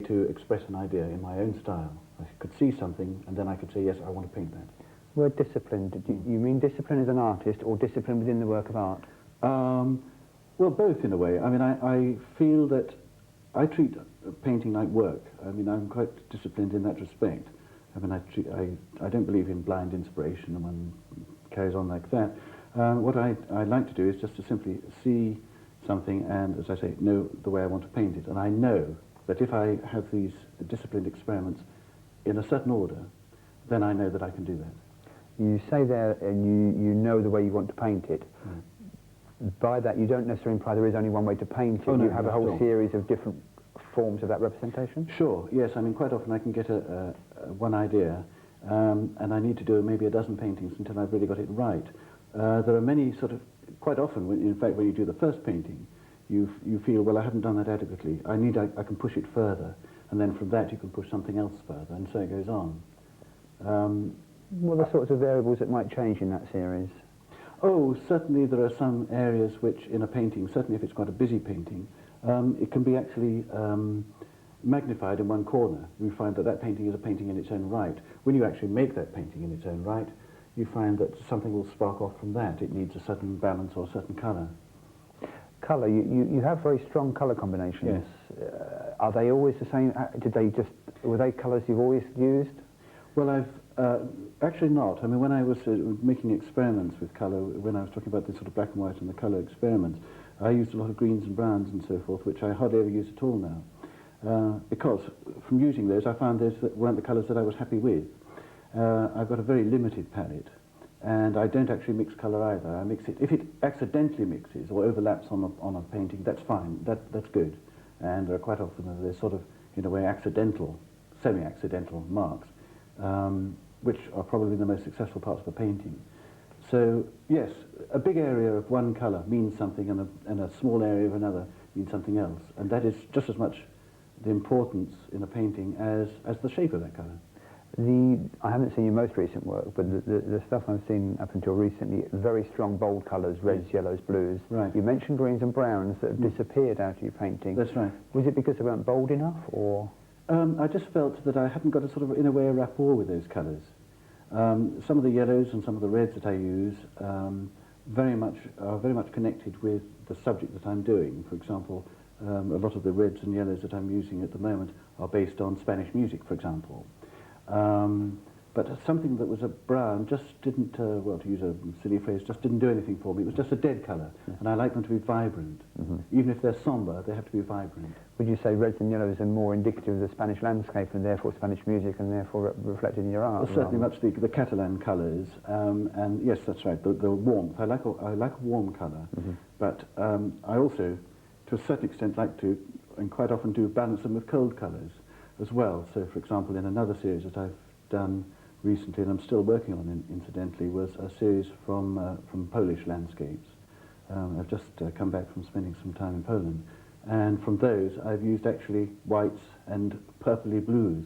to express an idea in my own style. I could see something and then I could say, yes, I want to paint that. Word discipline, you mean discipline as an artist or discipline within the work of art? Well, both in a way. I mean, I feel that I treat painting like work. I mean, I'm quite disciplined in that respect. I mean, I don't believe in blind inspiration and one carries on like that. What I like to do is just to simply see something and, as I say, know the way I want to paint it. And I know that if I have these disciplined experiments in a certain order, then I know that I can do that. You say there, and you know the way you want to paint it. By that, you don't necessarily imply there is only one way to paint it. Oh, no, you have a whole series of different forms of that representation? Sure, yes. I mean, quite often I can get one idea, and I need to do maybe a dozen paintings until I've really got it right. There are many sort of, quite often, in fact, when you do the first painting, you feel, well, I haven't done that adequately. I can push it further, and then from that you can push something else further, and so it goes on. What are the sorts of variables that might change in that series? Oh, certainly there are some areas which, in a painting, certainly if it's quite a busy painting, it can be actually magnified in one corner. We find that that painting is a painting in its own right. When you actually make that painting in its own right, you find that something will spark off from that. It needs a certain balance or a certain colour. Colour, you have very strong colour combinations. Yes. Are they always the same? Were they colours you've always used? Well, actually not. I mean, when I was making experiments with colour, when I was talking about the sort of black and white and the colour experiments, I used a lot of greens and browns and so forth, which I hardly ever use at all now. Because from using those, I found those that weren't the colours that I was happy with. I've got a very limited palette, and I don't actually mix colour either. I mix it, if it accidentally mixes or overlaps on a painting, that's fine, that's good. And there are quite often there's sort of, in a way, accidental, semi-accidental marks, which are probably the most successful parts of the painting. So, yes, a big area of one colour means something, and a small area of another means something else. And that is just as much the importance in a painting as the shape of that colour. I haven't seen your most recent work, but the stuff I've seen up until recently, very strong bold colours, reds, yellows, blues. Right. You mentioned greens and browns that have disappeared out of your painting. That's right. Was it because they weren't bold enough, or...? I just felt that I hadn't got a sort of, in a way, a rapport with those colours. Some of the yellows and some of the reds that I use are very much connected with the subject that I'm doing. For example, a lot of the reds and yellows that I'm using at the moment are based on Spanish music, for example. But something that was a brown just didn't, well, to use a silly phrase, just didn't do anything for me. It was just a dead colour, and I like them to be vibrant. Even if they're sombre, they have to be vibrant. Would you say reds and yellows are more indicative of the Spanish landscape and therefore Spanish music and therefore reflected in your art? Well, certainly much the Catalan colours, and yes, that's right, the warmth. I like a warm colour, but I also, to a certain extent, like to, and quite often do, balance them with cold colours as well. So, for example, in another series that I've done recently, and I'm still working on, incidentally, was a series from Polish landscapes. I've just come back from spending some time in Poland, and from those I've used actually whites and purpley blues,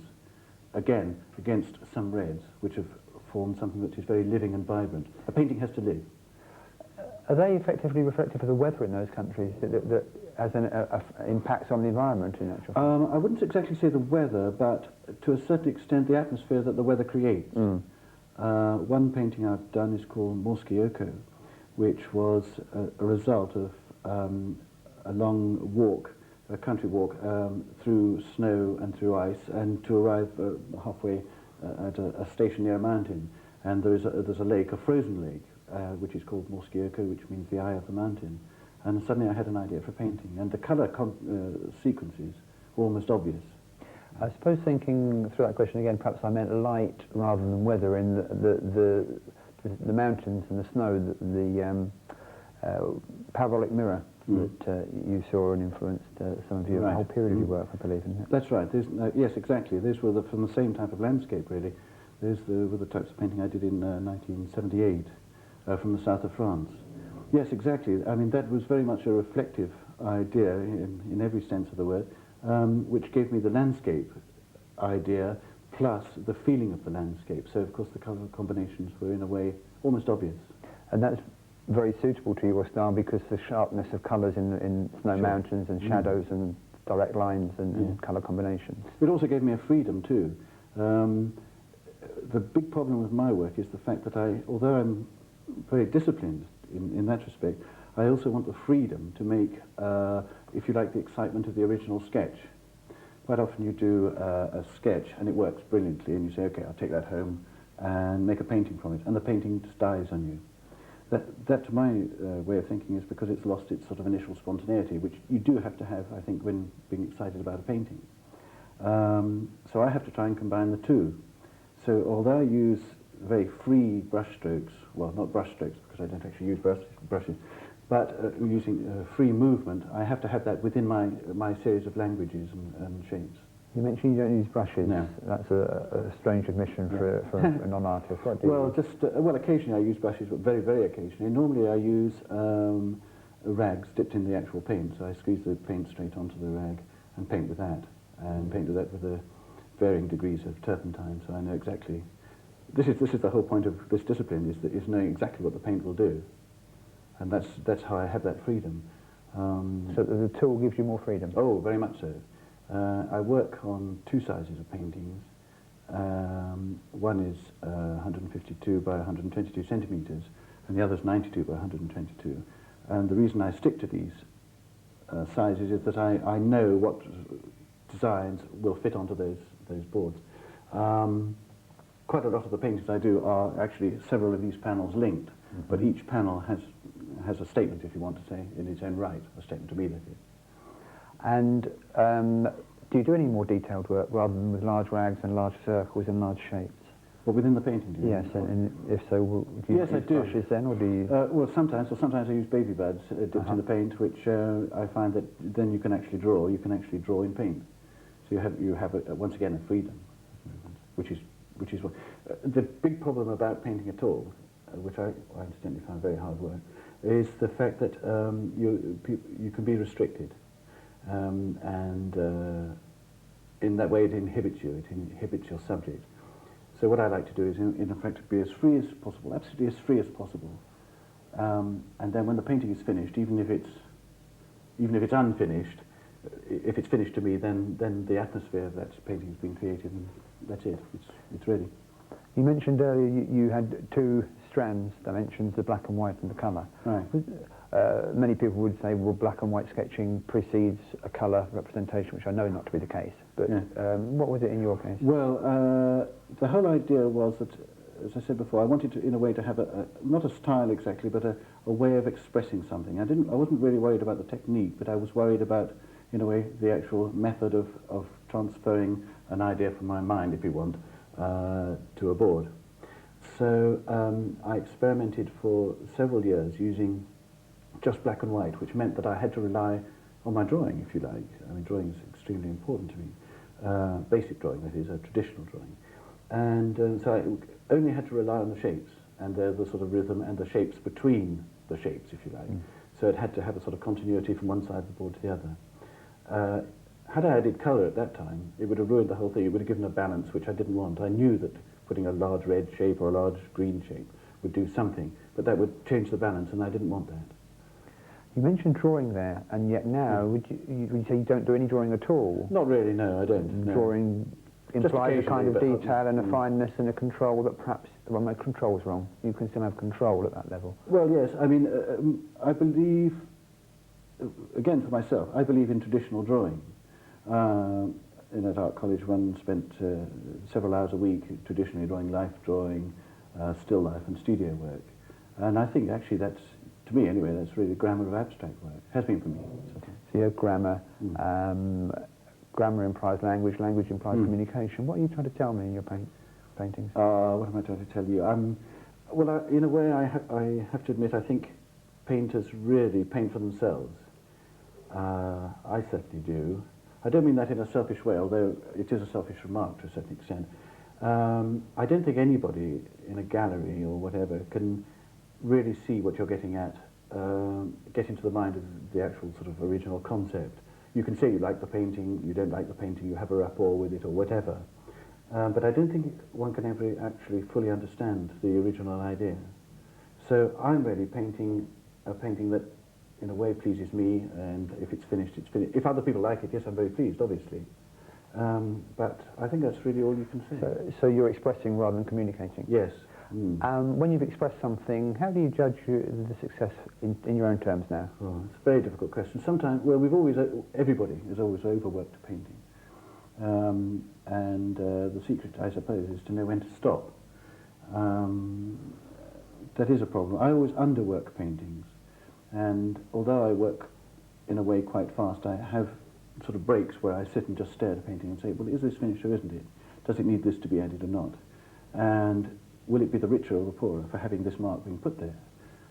again, against some reds, which have formed something that is very living and vibrant. A painting has to live. Are they effectively reflective of the weather in those countries that has an impacts on the environment in actual fact? I wouldn't exactly say the weather, but to a certain extent the atmosphere that the weather creates. One painting I've done is called Morskie Oko, which was a result of a long walk, a country walk, through snow and through ice, and to arrive halfway at a station near a mountain. And there's a lake, a frozen lake, which is called Morskie Oko, which means the eye of the mountain. And suddenly I had an idea for painting, and the colour sequences were almost obvious. I suppose thinking through that question again, perhaps I meant light rather than weather in the mountains and the snow, the parabolic mirror that you saw and influenced some of your whole period of your work, I believe, isn't it? That's right. Yes, exactly. These were from the same type of landscape, really. Those were the types of painting I did in 1978 from the south of France. Yes, exactly. I mean, that was very much a reflective idea in every sense of the word, which gave me the landscape idea plus the feeling of the landscape. So, of course, the colour combinations were, in a way, almost obvious. And that's very suitable to your style because the sharpness of colours in snow mountains and shadows and direct lines and colour combinations. It also gave me a freedom too. The big problem with my work is the fact that although I'm very disciplined in that respect, I also want the freedom to make, if you like, the excitement of the original sketch. Quite often you do a sketch and it works brilliantly and you say, okay, I'll take that home and make a painting from it, and the painting just dies on you. That to my way of thinking, is because it's lost its sort of initial spontaneity, which you do have to have, I think, when being excited about a painting. So I have to try and combine the two. So although I use very free brush strokes, well, not brush strokes because I don't actually use brushes, but using free movement, I have to have that within my series of languages and shapes. You mentioned you don't use brushes. No. That's a strange admission for a non-artist. What do you Well, use? well, occasionally I use brushes, but very, very occasionally. Normally I use rags dipped in the actual paint, so I squeeze the paint straight onto the rag and paint with that, with the varying degrees of turpentine, so I know exactly. This is the whole point of this discipline, is knowing exactly what the paint will do, and that's how I have that freedom. So the tool gives you more freedom? Oh, very much so. I work on two sizes of paintings. One is 152 by 122 centimetres, and the other is 92 by 122. And the reason I stick to these sizes is that I know what designs will fit onto those boards. Quite a lot of the paintings I do are actually several of these panels linked, but each panel has a statement, if you want to say, in its own right, a statement to me, that is. And do you do any more detailed work rather than with large rags and large circles and large shapes? But within the painting, do you? Yes, and if so, do you Yes, use I do. brushes then, or do you? Well, sometimes I use baby buds dipped in the paint, which I find that then you can actually draw. You can actually draw in paint, so you have once again a freedom, which is what the big problem about painting at all, which I incidentally found very hard work, is the fact that you can be restricted. And in that way it inhibits you, it inhibits your subject. So what I like to do is in effect be as free as possible, absolutely as free as possible. And then when the painting is finished, even if it's unfinished, if it's finished to me, then the atmosphere of that painting has been created, and that's it, it's ready. You mentioned earlier you had two strands, dimensions, the black and white and the colour. Right. Many people would say, well, black and white sketching precedes a colour representation, which I know not to be the case. But what was it in your case? Well, the whole idea was that, as I said before, I wanted to, in a way, to have not a style exactly, but a way of expressing something. I wasn't really worried about the technique, but I was worried about, in a way, the actual method of transferring an idea from my mind, if you want, to a board. So I experimented for several years using just black and white, which meant that I had to rely on my drawing, if you like. I mean, drawing is extremely important to me. Basic drawing, that is, a traditional drawing. And so I only had to rely on the shapes and the sort of rhythm and the shapes between the shapes, if you like. So it had to have a sort of continuity from one side of the board to the other. Had I added colour at that time, it would have ruined the whole thing. It would have given a balance which I didn't want. I knew that putting a large red shape or a large green shape would do something, but that would change the balance, and I didn't want that. You mentioned drawing there, and yet now, would you say you don't do any drawing at all? Not really, no, I don't. No. Drawing implies a kind of occasionally, but detail and a fineness and a control that perhaps, well, my control's wrong. You can still have control at that level. Well, yes, I mean, I believe, again for myself, I believe in traditional drawing. At art college, one spent several hours a week traditionally drawing life drawing, still life and studio work. And I think actually that's, to me anyway, that's really grammar of abstract work. Has been for me. So you have grammar. Grammar implies language, language implies communication. What are you trying to tell me in your paintings? What am I trying to tell you? Well, in a way, I have to admit, I think painters really paint for themselves. I certainly do. I don't mean that in a selfish way, although it is a selfish remark to a certain extent. I don't think anybody in a gallery or whatever can really see what you're getting at, get into the mind of the actual sort of original concept. You can say you like the painting, you don't like the painting, you have a rapport with it or whatever. But I don't think one can ever actually fully understand the original idea. So I'm really painting a painting that in a way pleases me, and if it's finished, it's finished. If other people like it, yes, I'm very pleased, obviously. But I think that's really all you can say. So you're expressing rather than communicating? Yes. When you've expressed something, how do you judge the success in your own terms now? Oh, it's a very difficult question. Sometimes, well, everybody has always overworked a painting. And the secret, I suppose, is to know when to stop. That is a problem. I always underwork paintings. And although I work in a way quite fast, I have sort of breaks where I sit and just stare at a painting and say, well, is this finished or isn't it? Does it need this to be added or not? And will it be the richer or the poorer for having this mark being put there?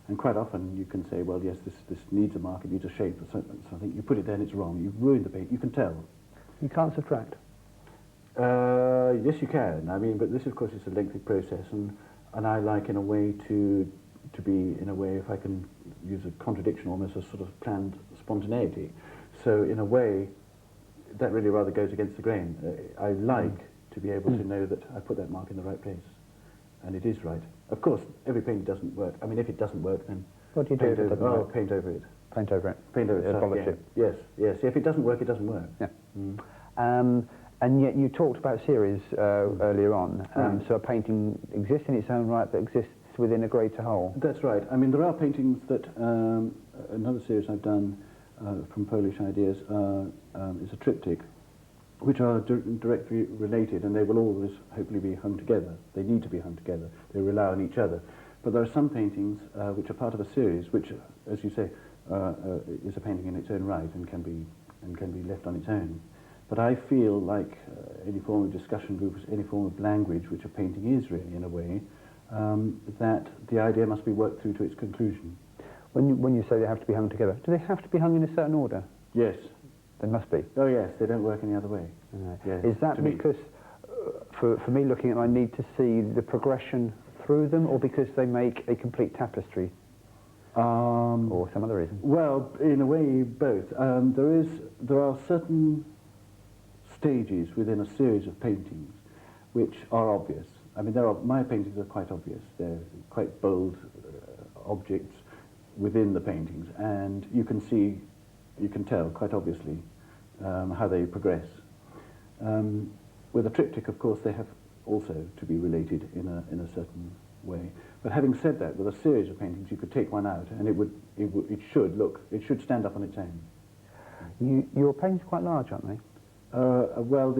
And quite often you can say, well, yes, this needs a mark, it needs a shape or something. You put it there and it's wrong. You've ruined the paint. You can tell. You can't subtract? Yes, you can. I mean, but this, of course, is a lengthy process, and I like, in a way, to be, in a way, if I can use a contradiction, almost a sort of planned spontaneity. So, in a way, that really rather goes against the grain. I like to be able to know that I put that mark in the right place, and it is right. Of course, every painting doesn't work. I mean, if it doesn't work, then what do you do if it doesn't work? Paint over it. Paint over it. Paint over it. Abolish it. Yes, yes. If it doesn't work, it doesn't work. Yeah. And yet you talked about series earlier on. So a painting exists in its own right, but exists within a greater whole. That's right. I mean, there are paintings that another series I've done from Polish Ideas is a triptych, which are directly related, and they will always hopefully be hung together. They need to be hung together. They rely on each other. But there are some paintings which are part of a series, which, as you say, is a painting in its own right and can be left on its own. But I feel like any form of discussion groups, any form of language, which a painting is really, in a way, that the idea must be worked through to its conclusion. When you say they have to be hung together, do they have to be hung in a certain order? Yes. They must be? Oh yes, they don't work any other way. Yes, is that because, for me looking at them, I need to see the progression through them, or because they make a complete tapestry? Or some other reason? Well, in a way, both. There are certain stages within a series of paintings which are obvious. I mean, my paintings are quite obvious. They're quite bold objects within the paintings, and you can tell quite obviously how they progress. With a triptych, of course, they have also to be related in a certain way. But having said that, with a series of paintings, you could take one out, and it should stand up on its own. Your paintings are quite large, aren't they? Well,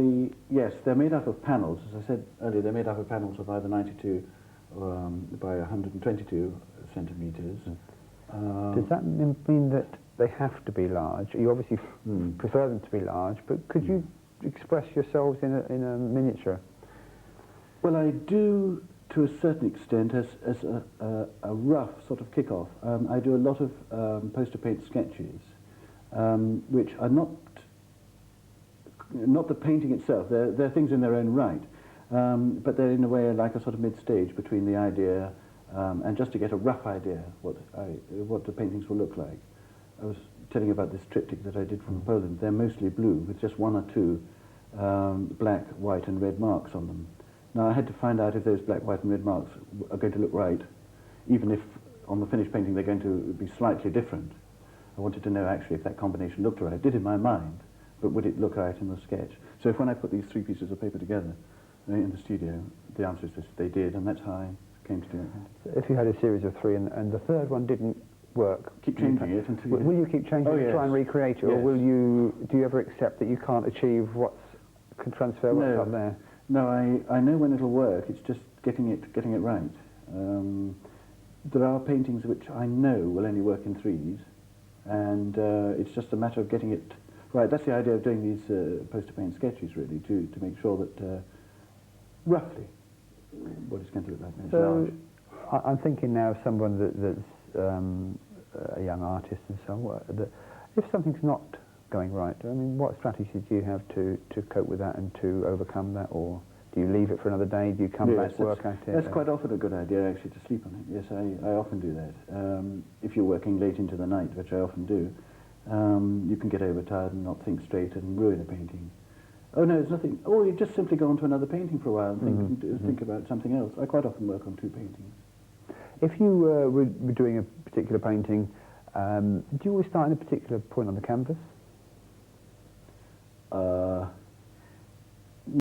yes, they're made up of panels. As I said earlier, they're made up of panels of either 92 by 122 centimetres. Does that mean that they have to be large? You obviously prefer them to be large, but could you express yourselves in a miniature? Well, I do to a certain extent as a rough sort of kick-off. I do a lot of poster paint sketches, which are not the painting itself. They're things in their own right, but they're in a way like a sort of mid-stage between the idea and just to get a rough idea what the paintings will look like. I was telling you about this triptych that I did from Poland. They're mostly blue with just one or two black, white and red marks on them. Now I had to find out if those black, white and red marks are going to look right, even if on the finished painting they're going to be slightly different. I wanted to know actually if that combination looked right. I did in my mind, but would it look right in the sketch? So if when I put these three pieces of paper together in the studio, the answer is they did, and that's how I came to do it. If you had a series of three and the third one didn't work, keep changing it until will you keep changing it, try and recreate it, or do you ever accept that you can't achieve can transfer what's up there? No, I know when it'll work. It's just getting it right. There are paintings which I know will only work in threes, and it's just a matter of getting it right. That's the idea of doing these poster paint sketches, really, to make sure that roughly what it's going to look like. So I'm thinking now of someone that's a young artist and so on. That if something's not going right, I mean, what strategies do you have to cope with that and to overcome that, or do you leave it for another day? Do you come back, work at it? That's quite often a good idea, actually, to sleep on it. Yes, I often do that. If you're working late into the night, which I often do, you can get overtired and not think straight and ruin a painting. Oh no, there's nothing. Or you just simply go on to another painting for a while and think about something else. I quite often work on two paintings. If you were doing a particular painting Do you always start in a particular point on the canvas?